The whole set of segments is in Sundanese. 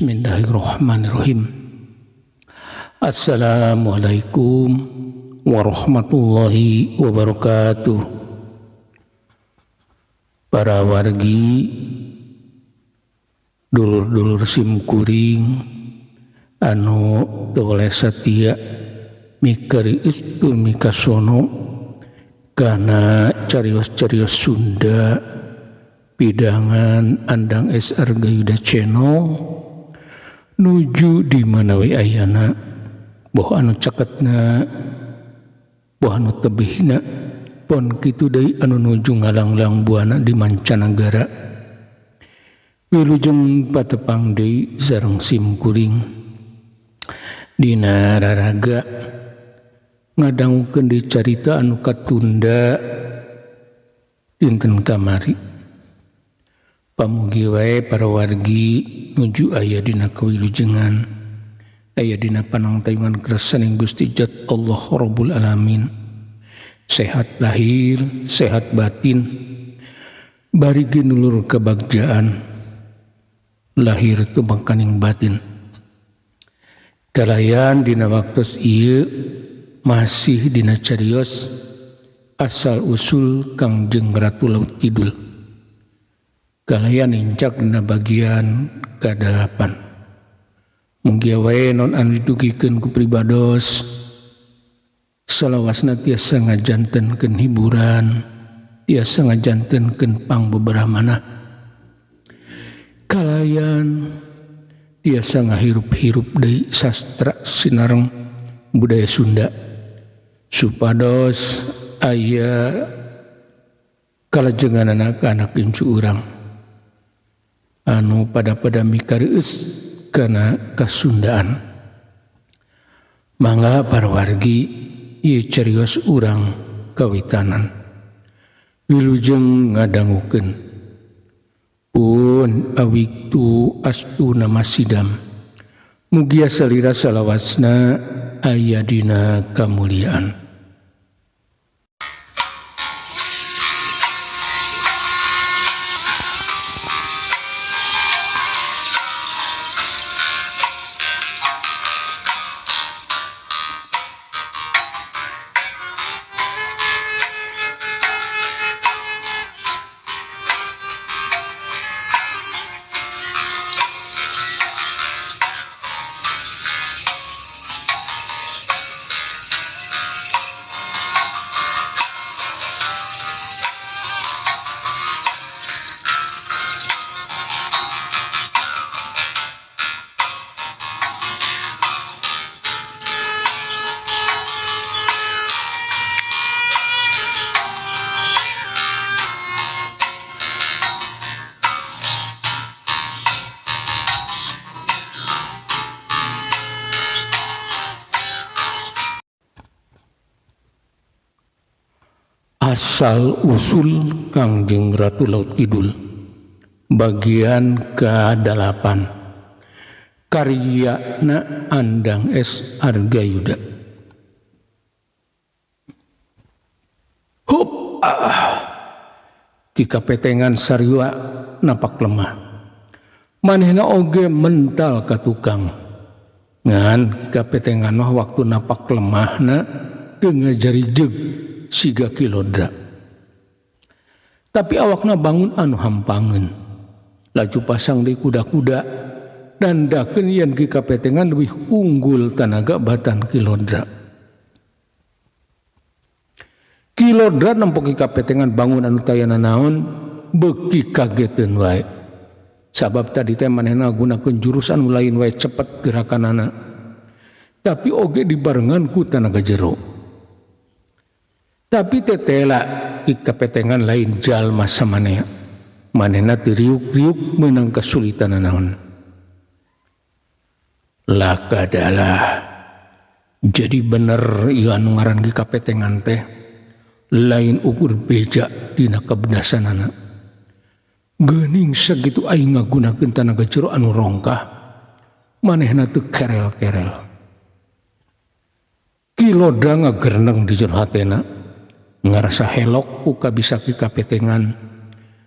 Bismillahirrahmanirrahim. Assalamualaikum warahmatullahi wabarakatuh. Para wargi dulur-dulur simkuring anu teu oleh satia mikari istul mikasono kana carios-carios Sunda pidangan andang SR Gayuda Channel nuju di mana we ayana boh anu caketna boh anu tebihna pon kitu deui anu nuju ngalanglang buana di mancanagara wilujeng patepang deui sareng simkuring dina raraga ngadangukeun deui carita anu katunda dinten kamari. Pamugi wae para wargi nuju aya dina kawilujengan aya dina panangtayungan kersaning Gusti Zat Allah Rabbul Alamin, sehat lahir sehat batin barigi nulur kebagjaan lahir tumangkaning batin. Kalayan dina waktos ieu masih dina carios asal usul Kangjeng Ratu Laut Kidul. Kalayan incak dina bagian ke-8. Mugia wae non anu ditugikeun ku pribados salawasna tiasa ngajantenkeun hiburan, tiasa ngajantenkeun pangbeberamana. Kalayan tiasa ngahirup-hirup deui sastra sinareng budaya Sunda supados aya kalajenganana ka anak incu urang anu pada mikarius kana kasundaan. Mangga para wargi ieu carios urang kawitanan wilujeng ngadangukeun pun awiktu astuna masidam mugia salira salawasna aya dina kamuliaan. Asal usul Kangjeng Ratu Laut Kidul bagian ke-8 karyana Andang SR Gayuda. Kikapetengan sariwa napak lemah manehna oge mental ka tukang ngan kikapetengan mah waktu napak lemahna teu ngajarijeg siga kilodra. Tapi awakna bangun anu hampangeun. Laju pasang di kuda-kuda dan dakeun yen kikapetengan lebih unggul tanaga batan kilodra. Kilodra nampo kikapetengan bangun anu tayana naon beuki kageteun wae. Sabab tadi teh manehna gunakeun jurus anu lain wae cepet gerakanana. Tapi oge dibarengan ku tanaga jero. Tapi tetela kikapetengan lain jalma samanea manehna teu riuk-riuk meunang kasulitan naon. Lakadalah jadi bener ieu anu ngaran kikapetengan teh lain ukur beja dina kabedasanana. Geuning sakitu aing ngagunakeun tanaga jero anu rongkah manehna teu kerel-kerel. Kilodra ngagerneng di jero hatena ngarasa helok ku kabisa kikapetengan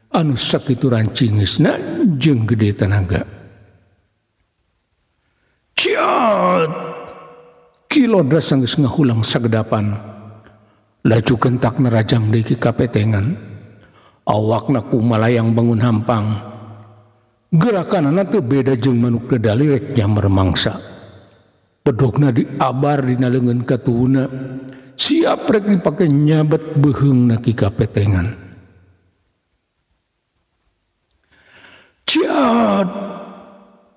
anu sakitu rancingeusna jeung gede tanaga. Ciat Kilodra sanggeus ngahulang sagedapan. Laju kentak nerajang deui ki kapetengan. Awakna kumalayang bangun hampang. Gerakanana teu beda jeung manuk dedali rek nyamar mangsa. Pedogna diabar dina leungeun katuhuna. Siap rek dipake nyabet beuheungna ki kapetengan. Ciat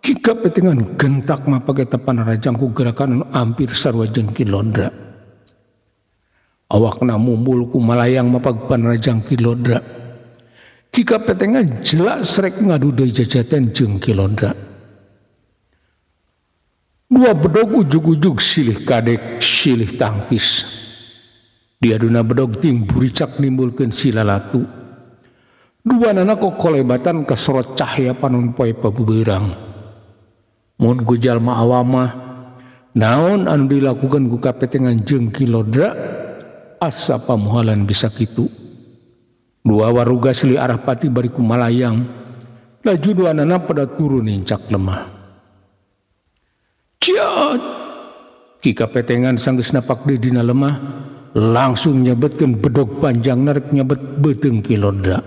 ki kapetengan gentak mapake tepan rajang ku gerakan anu hampir sarua jeung Kilodra. Awakna mumbul kumalayang mapagpan rajang Kilodra. Ki kapetengan jelas rek ngadu deui jajaten jeung Kilodra. Dua bedog ujug-ujug silih kadek silih tangkis. Diaduna bedog ting buricak nimbulkeun silalatu. Duanana kokolebatan kasorot cahya panon poe pabubeurang. Mun ku jalma awam mah naon anu dilakukeun ku kapetengan jeung Kilodra asa pamuhalan bisa kitu. Dua waruga silih arah pati bari kumalayang. Laju duanana pada turun nincak lemah. Ciat ki kapetengan sanggeus napak deui dina lemah langsung nyabetkeun bedog panjang narek nyabet beuteung Kilodra.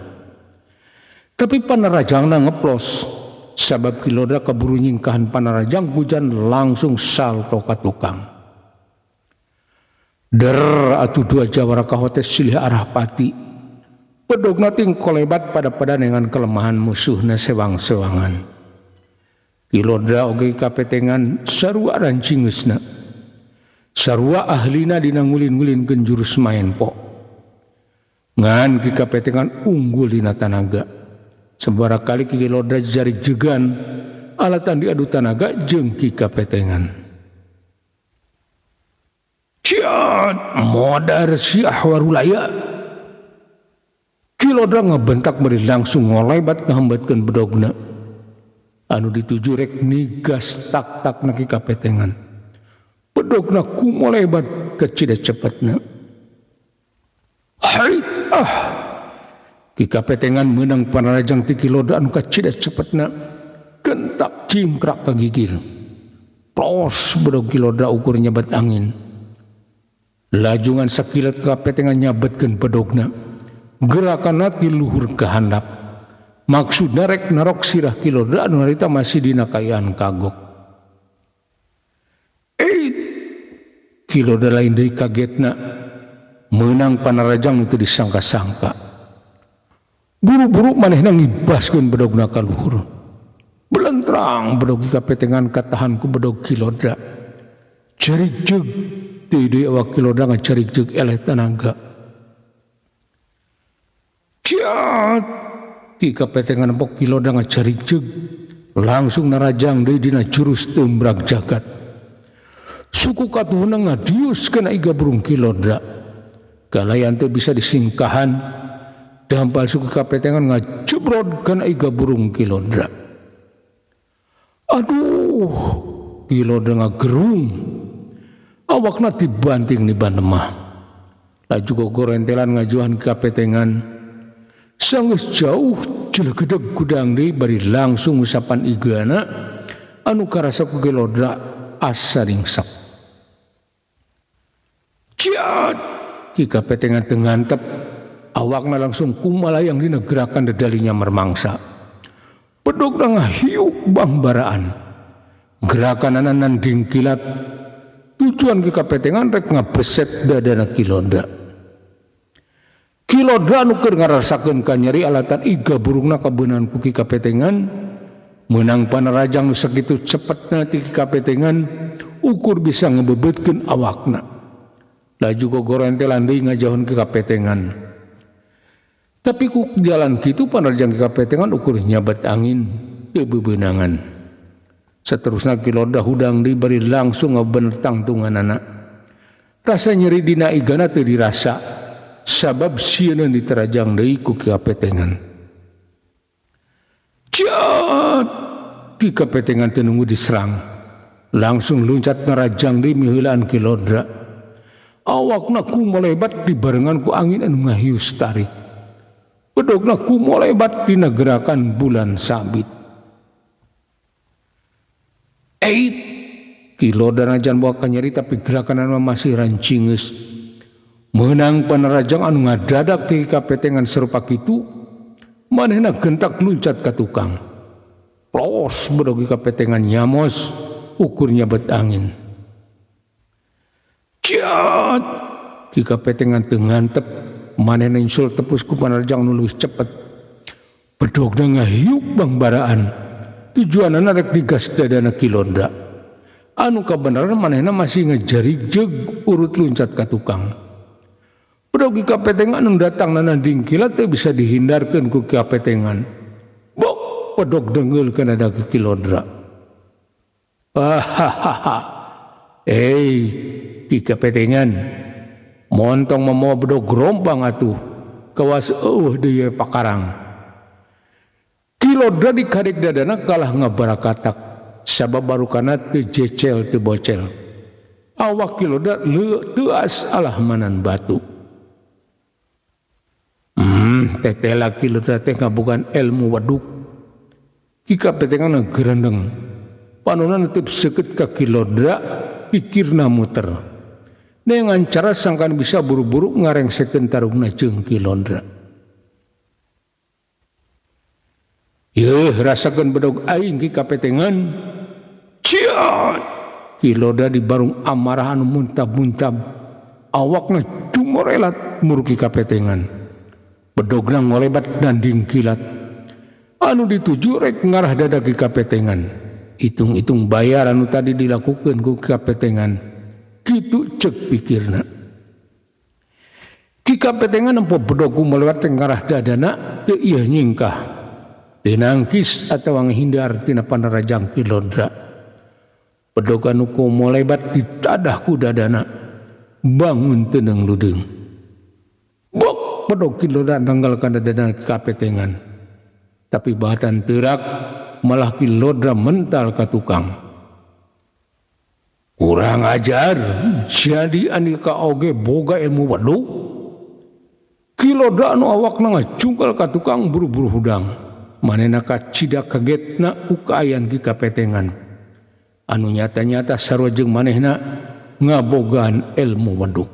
Tapi panarajangna ngeplos sabab Kilodra kaburu nyingkahan panarajang hujan langsung salto ka tukang. Der atuh dua jawara kahotes silih arah pati. Bedogna ting kolebat pada dengan kelemahan musuhna sewang-sewangan. Kilodra oge kapetengan sarua rancingeusna. Sarua ahlina dina ngulin-ngulin jurus main po. Ngan ki kapetengan unggul dina tanaga. Sabaraha kali ki Kilodra jari jegan alatan diadu tanaga jeung ki kapetengan. Ciat modar si ahwarulaya. Kilodra ngabentak beri langsung ngolebat ngahambatkeun bedogna. Anu dituju rek nigas tak-takna ki kapetengan. Bedogna kumolebat kecida cepetna. Hai ki kapetengan menang panarajang ti Kilodra anu kacida cepetna. Gentak cingkrak kagigir. Plos bedog Kilodra ukur nyabat angin. Lajungan sakilat kapetengan nyabetkeun bedogna. Gerakanna ti luhur ka handap. Maksudna rek narok sirah Kilodra anu harita masih dina kaayaan kagok. Kilodra lain deui kagetna. Meunang panarajang itu disangka-sangka. Buru-buru manehna ngibaskeun bedogna ka luhur. Belentrang bedog kapetengan katahan ku bedog Kilodra. Carigjeg teu deui awak Kilodra ngacarigjeg eleh tanaga. Ciat ki kapetengan pok Kilodra ngacarigjeg langsung narajang deui dina jurus teumbrak jagat. Suku katuhuna ngadius kana iga burung Kilodra. Galayan teu bisa disingkahan. Dampal suku kapetengan ngajebrod kana iga burung Kilodra. Aduh, Kilodra ngagerung. Awakna dibanting ni banemah. Laju gogorentelan ngajuhan kapetengan. Sanggeus jauh jelegedeg gudang deui bari langsung usapan igana anu karasa ku Kilodra asa ringsak. Ciat ki kapetengan teu ngantep. Awakna langsung kumalayang dina gerakan dedalinya mermangsa. Bedogna ngahiuk bambaraan. Gerakanana nanding kilat. Tujuan ki kapetengan rek ngabeset dadana Kilodra. Kilodra anu keur ngarasakeun kanyeri alatan iga burungna kabeunaan ku ki kapetengan. Meunang panarajang nu sakitu cepetna ti ki kapetengan ukur bisa ngebebetkeun awakna. Laju gogorentelan deui ngajahon ki kapetengan. Tapi ku jalan kitu panarajang ki kapetengan ukur nyabat angin teu bebeunangan. Saterusna Kilodra hudang deui bari langsung ngabener tangtunganana. Rasa nyeri dina igana teu dirasa sabab sieun diterajang deui ku ki kapetengan. Ciat ki kapetengan teu nunggu diserang. Langsung luncat narajang deui miheulaan Kilodra. Awakna kumolebat dibarengan ku angin anu ngahius tarik. Bedogna kumolebat dina gerakan bulan sabit. Kilo dan ajan bawa kanyari tapi gerakan anu masih rancingeus. Menang panerajang anu ngadadak ti kapetengan serupa kitu, manehna gentak luncat ka tukang. Plos bedogi kapetengan nyamos, ukurnya bet angin. Ciat! Ki kapetengan teu ngantep, manehna insul tepus ku panerajang anu leuwih cepet. Bedogna ngahiuk bang baraan. Tujuanana rek digas dadana Kilodra. Anu kabenaran manehna masih ngejarig jeg urut luncat ka tukang. Bedogi kapetengan anu datang nana dingkilat teu bisa dihindarkeun ku kapetengan. Bok pedog dengeulkeun ada ke Kilodra. Hahaha. Ki kapetengan montong memoa bedog gerompang atuh. Kawas deui pakarang. Kilodra dikarik dadana kalah ngabarakatak. Sabab barukana teu jecel teu bocel. Awak Kilodra teuas alah manan batu. Tetela Kilodra teh ngabogaan ilmu waduk. Ki kapetengan gerendeng. Panonna neuteup seukeut ka Kilodra, pikirna muter. Dengan cara sangkan bisa buru-buru ngarengsekeun tarungna jeung Kilodra. Yeuh rasakeun bedog aing ki kapetengan. Ciat! Kilodra di barung amarah anu muntab-muntab. Awakna cumorelat muruki kapetengan. Bedogna ngolebat nanding kilat. Anu dituju rek ngarah dadak ki kapetengan. Hitung-hitung bayar anu tadi dilakukeun ku kapetengan. Kitu cek pikirna. Ki kapetengan empo bedogu melewat ngarah dadana teu ieu nyingkah. Teu nangkis atawa ngahindar tina panerajang Kilodra. Bedog anu komo lebat ditadah ku dadana. Bangun teneng ludeung. Bok bedog Kilodra nanggalkan dadana kapetengan. Tapi bahatan teurak malah Kilodra mental ka tukang. Kurang ajar, jadi anika oge boga ilmu waduk. Kilodra anu awakna ngacungkal ka tukang buru-buru hudang. Manehna kacidak kagetna ukaayan ki kapetengan. Anu nyata-nyata sarua jeung manehna ngabogaan ilmu waduk.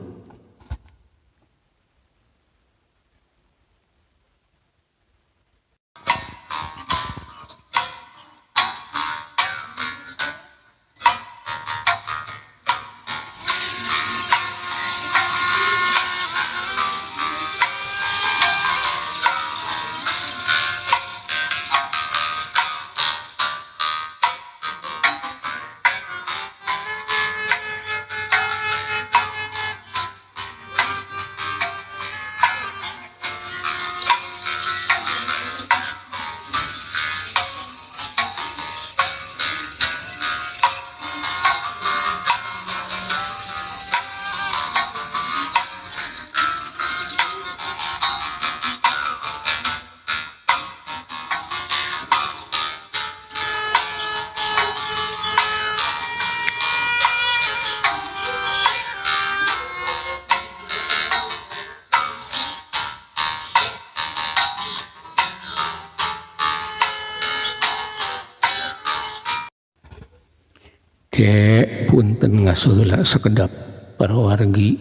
Punten ngasuheula sakedap para wargi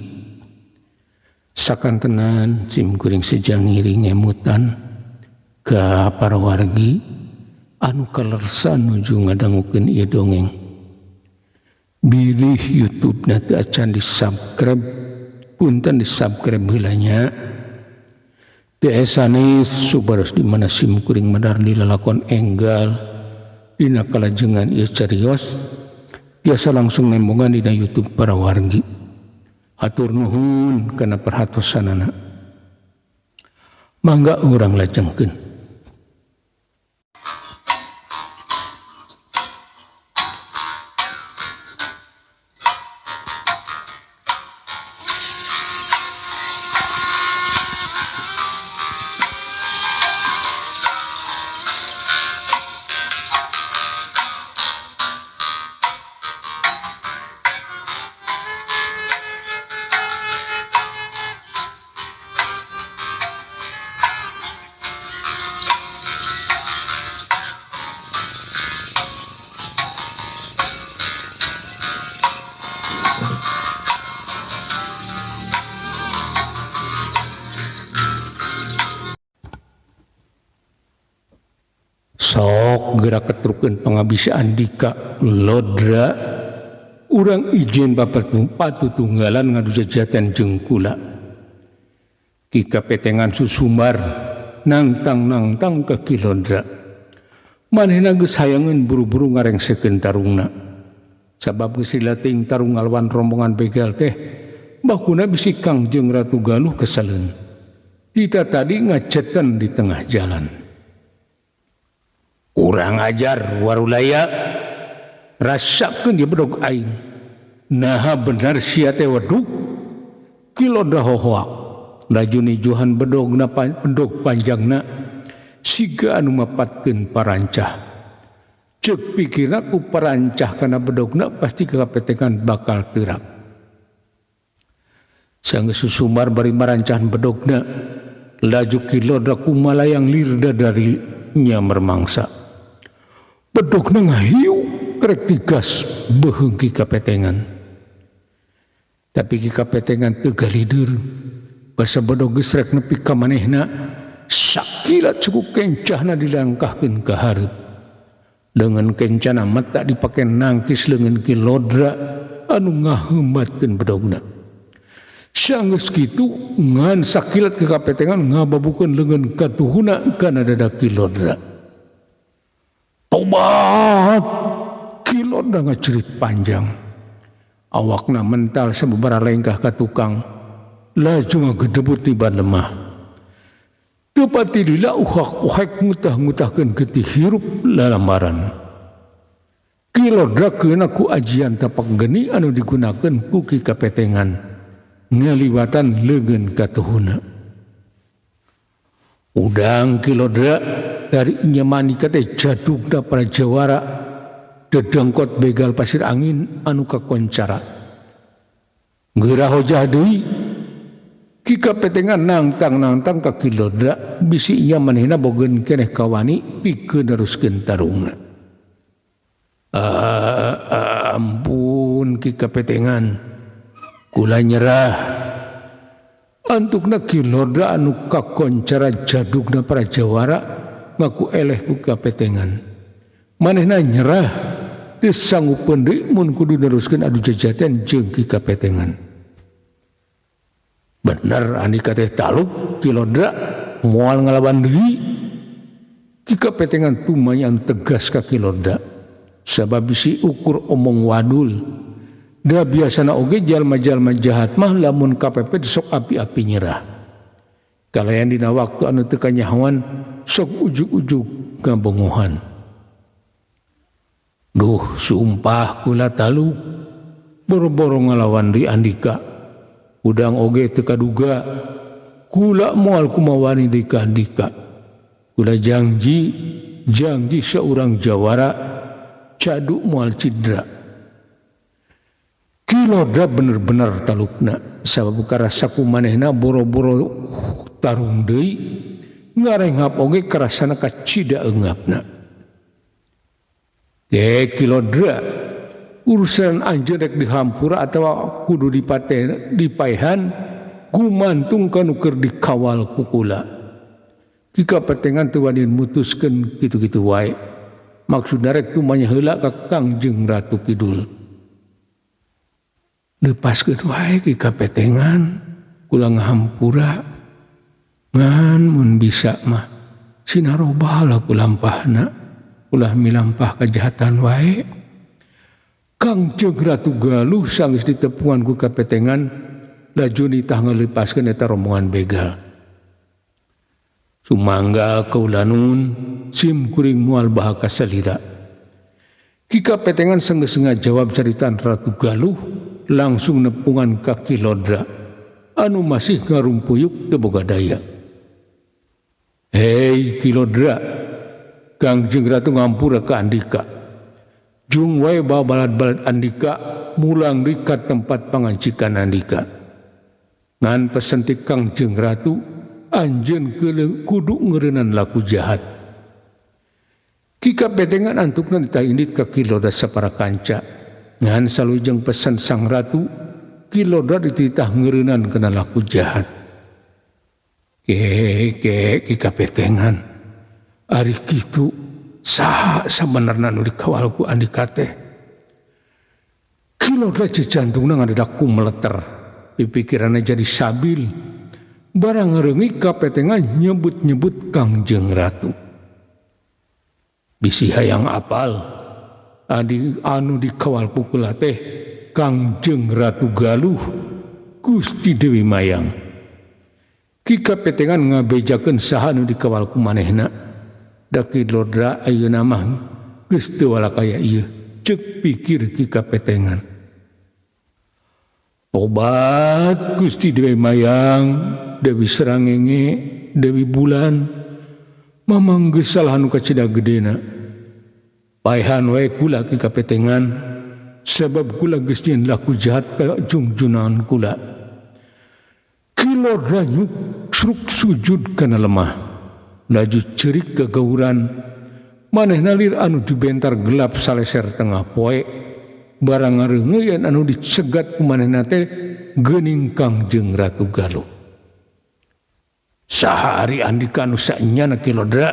sakantenan simkuring sejangiri ngemutan ka para wargi anu kalersan nuju ngadangukeun ieu dongeng. Bilih YouTube-na teu acan di-subscribe, punten di-subscribe heula nya. Teu sanes subaros di mana simkuring madar di lalakon enggal dina kalajengan ieu carios. Biasa langsung nembongan di YouTube para wargi. Hatur nuhun kana perhatosanana. Mangga urang lajengkeun. sok gerak ketrukeun pangabisa Andika Lodra urang ijen bapak patutunggalan ngadu jajaten jeung kula ki kapetengan Susumbar nangtang ka Ki Lodra manehna geus hayangeun buru-buru ngarengsekeun tarungna sabab geus dilatih tarung ngalawan rombongan begal teh bakuna bisi Kangjeng Ratu Galuh kesaleun kita tadi ngacetan di tengah jalan. Kurang ajar warulaya rasakeun dia bedog aing. Naha benar sia teh wedug Ki Lodra hohoak. Laju nijuhan bedogna bedog panjangna siga anu mapatkeun parancah. Ceuk pikirna ku parancah kana bedogna pasti kapetengan bakal teurak. Sang Susumbar bari marancahan bedogna laju Ki Lodra kumalayang lirda darinya mermangsa bedogna ngahiu krek digas beheung Ki kapetengan tapi Ki kapetengan teu galidur basa bedog geus rek nepi ka manehna sakilat cukup kencahna dilangkahkeun ka hareup dengan kencana mata dipake nangkis leungeun Ki Lodra anu ngaheumatkeun bedogna. Sanggeus kitu ngan sakilat ke kapetengan ngababukeun leungeun katuhuna kana dada Ki Lodra. Tobat! Ki Lodra ngacerit panjang. Awakna mental sababaraha lengkah ka tukang. Laju ngagedebut tiba lemah. Teu pati lila uhak-uhak ngutah-ngutahkeun getih hirup lalambaran. Ki Lodra keuna ku ajian tapak geni anu digunakeun ku Ki kapetengan. Ngaliwatan leungeun katuhuna. Udang Ki Lodra dari nyamanika teh jadugna para jawara dedengkot begal pasir angin anu kakoncara. Geurah hojah deui Ki kapetengan nangtang ka Ki Lodra bisi nya manehna bogeun keneh kawani pikeun neruskeun tarungna. Ampun Ki kapetengan kula nyerah antukna Ki Lodra anu kakoncara jadugna para jawara ngaku eleh ku kapetengan manehna nyerah teu sanggupeun deui mun kudu neruskeun adu jajaten jeung Ki kapetengan bener Andika teh taluk Ki Lodra moal ngalawan deui Ki kapetengan tumayan tegas ka Ki Lodra sabab bisi ukur omong wadul. Da biasana oge jalma-jalma jahat mah lamun kapepet sok api-api nyerah. Kalayan dina waktu anu teu kanyahoan sok ujug-ujug ngabongohan. Duh sumpah kula talu boro-boro ngalawan di Andika. Udang oge teu kaduga kula moal kumawani di ka Andika. Kula janji seorang jawara cadu moal cidra. Ki Lodra bener-bener talukna sabab karasa kumanehna boro-boro tarung deui ngarenghap oge karasana kacida eungapna. Ki Lodra urusan anjeun rek dihampura atawa kudu dipaehan gumantung kanu keur dikawal ku kula. Ki kapetengan teu wani mutuskeun kitu-kitu wae. Maksudna rek tumanya heula ka Kangjeng Ratu Kidul. Lepaskeun wae Ki kapetengan kula ngahampura ngan mun bisa mah sinaroba lah kulampahna ulah milampah kejahatan wae. Kangjeng Ratu Galuh sanggeus ditepungan ku kapetengan laju nitah ngalepaskeun eta rombongan begal. Sumangga kaulanun sim kuring moal baha ka salira. Ki kapetengan sanggeus ngajawab caritaan Ratu Galuh langsung nepungan ka Ki Lodra anu masih ngarumpuyuk teu boga daya. Hei Ki Lodra, Kangjeng Ratu ngampura ka Andika. Jung wae bawa balad-balad Andika mulang di ka tempat pangancikan Andika. Ngan pesen ti Kangjeng Ratu anjeun kudu ngeureunnan laku jahat. Ki kapetengan antukna ditaindit ka Ki Lodra sapara kanca. Ngan salujeng pesan sang ratu Ki Lodra dititah ngeureunnan kana laku jahat. Ki kapetengan ari kitu saha sabenerna nu dikawal ku Andika teh. Kilodra jantungna ngadadak meleter, pipikiranna jadi sabil. Barang ngerengi kapetengan nyebut-nyebut Kangjeng Ratu. Bisi hayang apal anu dikawal pukul teh Kangjeng Ratu Galuh Gusti Dewi Mayang. Ki kapetengan ngabejakeun saha anu dikawal ku manehna. Da Kilodra ayeuna mah geus teu walakaya ieu, ceuk pikir ki kapetengan. Tobat Gusti Dewi Mayang, Dewi Srangenge, Dewi Bulan, mamang geus salah anu kacida gedena. Paehan wae kula ki kapetengan, sebab kula geus nyeun laku jahat ka junjunan kula. Kilodra nyuksruk sujud kana lemah, laju cerik gagauran, manehna lir anu dibentar gelap saleser tengah poe, barang ngareungeun anu dicegat ku manehna teh geuning Kangjeng Ratu Galuh. Saha ari Andika anu sanyana Kilodra,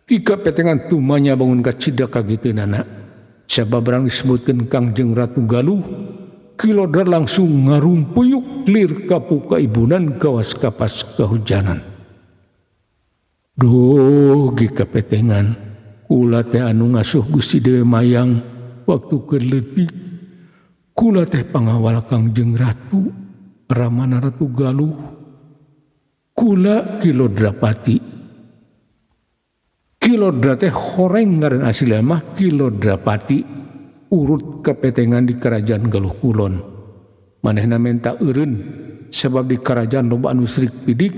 ki kapetengan tumanya bangun kacida kagieuteunana, sabab barang disebutkeun Kangjeng Ratu Galuh, Kilodra langsung ngarumpuyuk lir kapuka ibunan kawas kapas kahujanan. Duh ki kapetengan, kula teh anu ngasuh Gusti Dewi Mayang waktu keur leutik, kula teh pangawal Kangjeng Ratu Ramana Ratu Galuh, kula Kilodra Pati. Kilodra teh horeng ngaran asli mah Kilodra Pati, urut kapetengan di kerajaan Galuh Kulon. Manehna menta eureun sebab di kerajaan loba anu srik pidik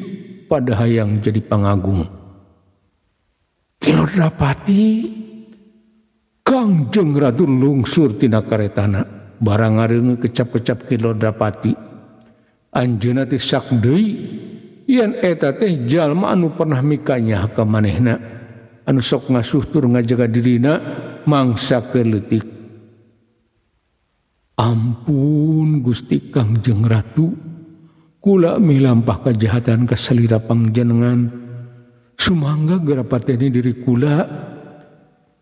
pada hayang jadi pangagung. Kilodra Pati, Kangjeng Ratu lungsur tina karetana, barang ngareungeun kecap-kecap Kilodra Pati. Anjeunna teh sak deui yen eta teh jalma anu pernah mikanya ka manehna, anu sok ngasuh tur ngajaga dirina mangsa keleutik. Ampun Gusti Kangjeng Ratu, kula milampah kajahatan ka salira panjenengan, sumangga garapateni diri kula.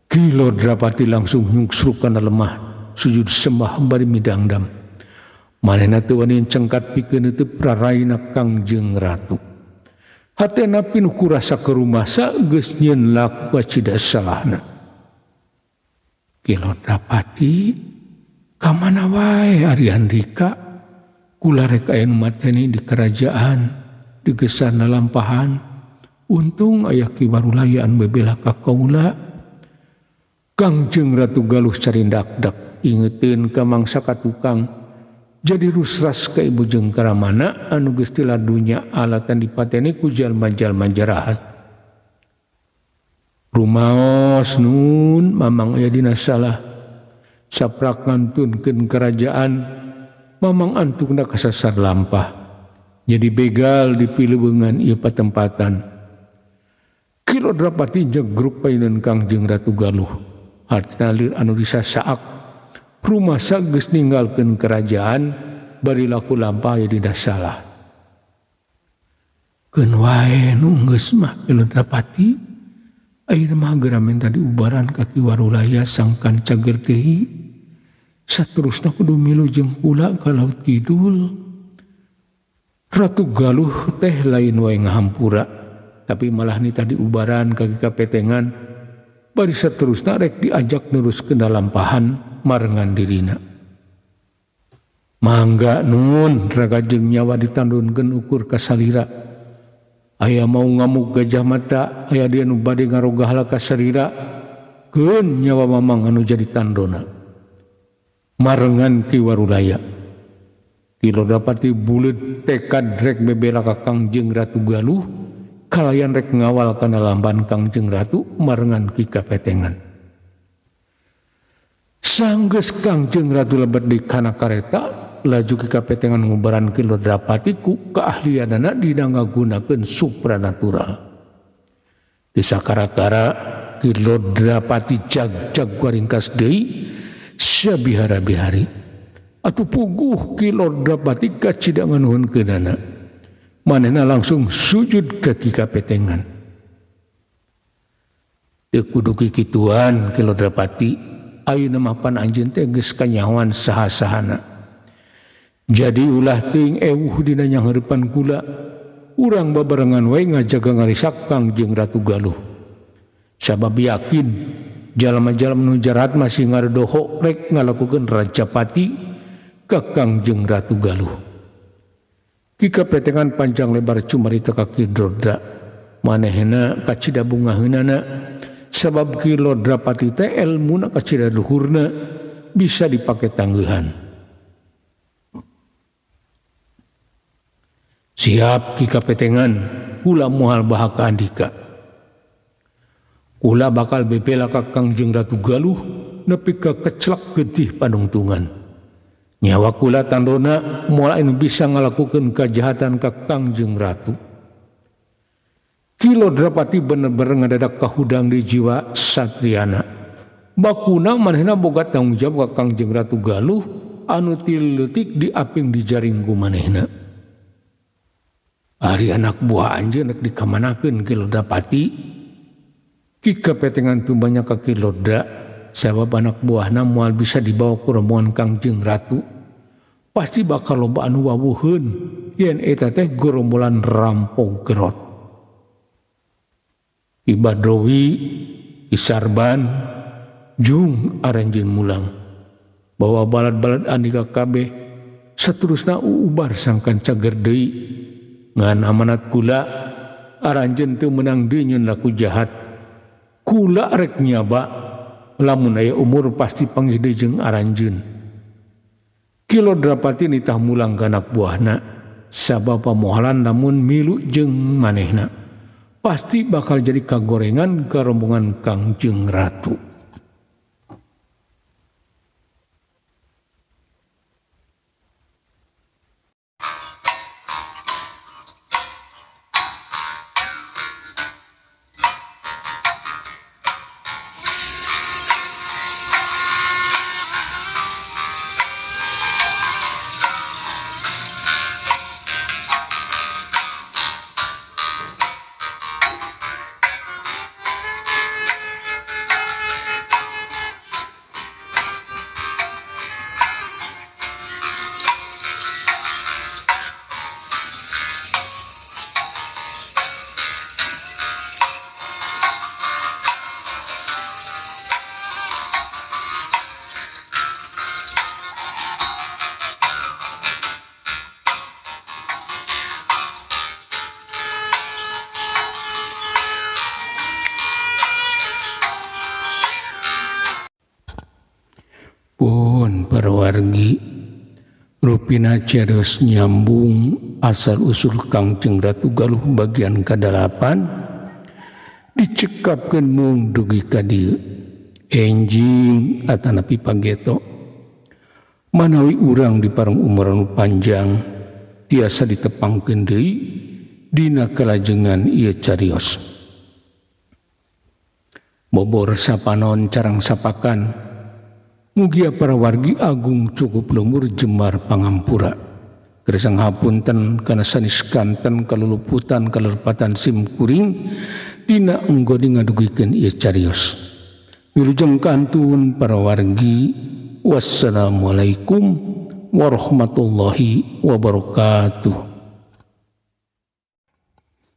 Kilodra Pati langsung nyungsruk kana lemah, sujud sembah bari midangdam. Manehna teu wani cengkat pikeun teu praraina Kangjeng Ratu. Hatena pinuh kurasa kerumasa geus nyieun laku cida salahna. Kilodra Pati, kamana wae ari Andika, kula rek aya nu mateni di kerajaan, di gesana lampahan. Untung aya Ki Warulayaan bebela ka kaula. Kangjeng Ratu Galuh carindak-dak ingeteun ka mangsa katukang, jadi rusras ka ibu jeung karamana anu geus ti ladunya alatan dipateni ku jalma-jalma jarahat. Rumaos nun mamang aya dina salah, saprak ngantunkeun kerajaan, mamang antukna kasasar lampah, jadi begal di pileungan ieu patempatan. Kilodra Pati jegruk paeuneuan Kangjeng Ratu Galuh, hartina lir anu disasaak, rumasa geus ninggalkeun kerajaan, bari laku lampah aya dina salah. Keun wae nu geus mah Kilodra Pati, ayeuna mah geura minta diubaran ka Ki Warulaya sangkan cager deui. Saterusna kudu milu jeung kula ka Laut Kidul. Ratu Galuh teh lain wae ngahampura, tapi malah nita diubaran ka kapetengan, bari saterusna rek diajak neruskeun dalampahan marengan dirina. Mangga nun raga jeung nyawa ditandunkeun ukur ka salira. Aya mau ngamuk gajah mata, aya dia nu bade ngarogahla ka sarira, keun nyawa mamang anu jadi tandona. Marengan Ki Warulaya, Kilodra Pati buleut tekad rek bebela ka Kangjeng Ratu Galuh, kalayan rek ngawal kana lamban Kangjeng Ratu marengan Ki kapetengan. Sanggeus Kangjeng Ratu lebet di kana kareta, laju Ki kapetengan ngubaran Kilodra Pati ku keahlianana dina ngagunakeun supranatural. Di sakara-kara Kilodra Pati jag-jag waringkas deui sabihara-bihari. Atuh puguh Kilodra Pati kacida nganuhunkeunana, manehna langsung sujud ka Ki kapetengan. teu kudu kikituan ki Lodrapati ayeuna mah pan anjeun teh geus kanyahoan saha-sahana. Jadi ulah teuing ewuh dina nyangeurepan kula urang babarengan wae ngajaga ngarisak Kangjeng Ratu Galuh. Sabab yakin jalma-jalma nu jarat masih ngaredoho rek ngalakukeun Rajapati ka Kangjeng Ratu Galuh. Ki kapetengan panjang lebar cumarita ka Ki Lodra manehna kacida bungaheunana sabab Ki Lodrapati teh elmuna kacida luhurna bisa dipake tangguhan. Siap Ki kapetengan kula moal bahaka andika. Kula bakal bebela ka Kangjeng Ratu Galuh nepi ka keclak getih panungtungan. Nyawa kula tandona moal anu bisa ngalakukeun kajahatan ka Kangjeng Ratu. Ki Lodrapati bener-bener ngadadak kahudang di jiwa satriana. Bakuna manehna boga tanggung jawab ka Kangjeng Ratu Galuh anu ti leutik diaping di jaring ku manehna. Ari anak buah anjeun rek dikamanakeun Ki Lodrapati. Ki kapetengan tumbanya ka Ki Lodra sabab anak buahna moal bisa dibawa ku rombongan Kangjeng Ratu. Pasti bakal loba anu wawuheun yen eta teh gerombolan rampok gerot. Ki Badrowi, Ki Sarban, jung aranjeun mulang. Bawa balad-balad andika kabeh saterusna ubar sangkan cager deui. Ngan amanat kula aranjeun teu meunang deui nyeun laku jahat. Kula rek nyaba lamun aya umur pasti panggih deui jeung aranjeun. Ki Lodrapati nitah mulang ka anak buahna sabab pamohalan lamun milu jeung manehna pasti bakal jadi kagorengan ka rombongan Kangjeng Ratu. Pun para wargi rupina cerdas nyambung asal usul Kangjeng Ratu Galuh bagian ke-8 dicekapkeun mung dugi ka dieu enjing atanapi pageto manawi urang dipareng umur anu panjang tiasa ditepangkeun deui dina kalajengan ieu carios. Bobor sapanon carang sapakan mugia para wargi agung cukup lumur jemar pangampura. Kersang hapunten kana sanis kanten kaluluputan kalerpatan sim kuring dina enggoni ngadugikeun ieu carios. Wilujeng kantun para wargi. Wassalamualaikum warahmatullahi wabarakatuh.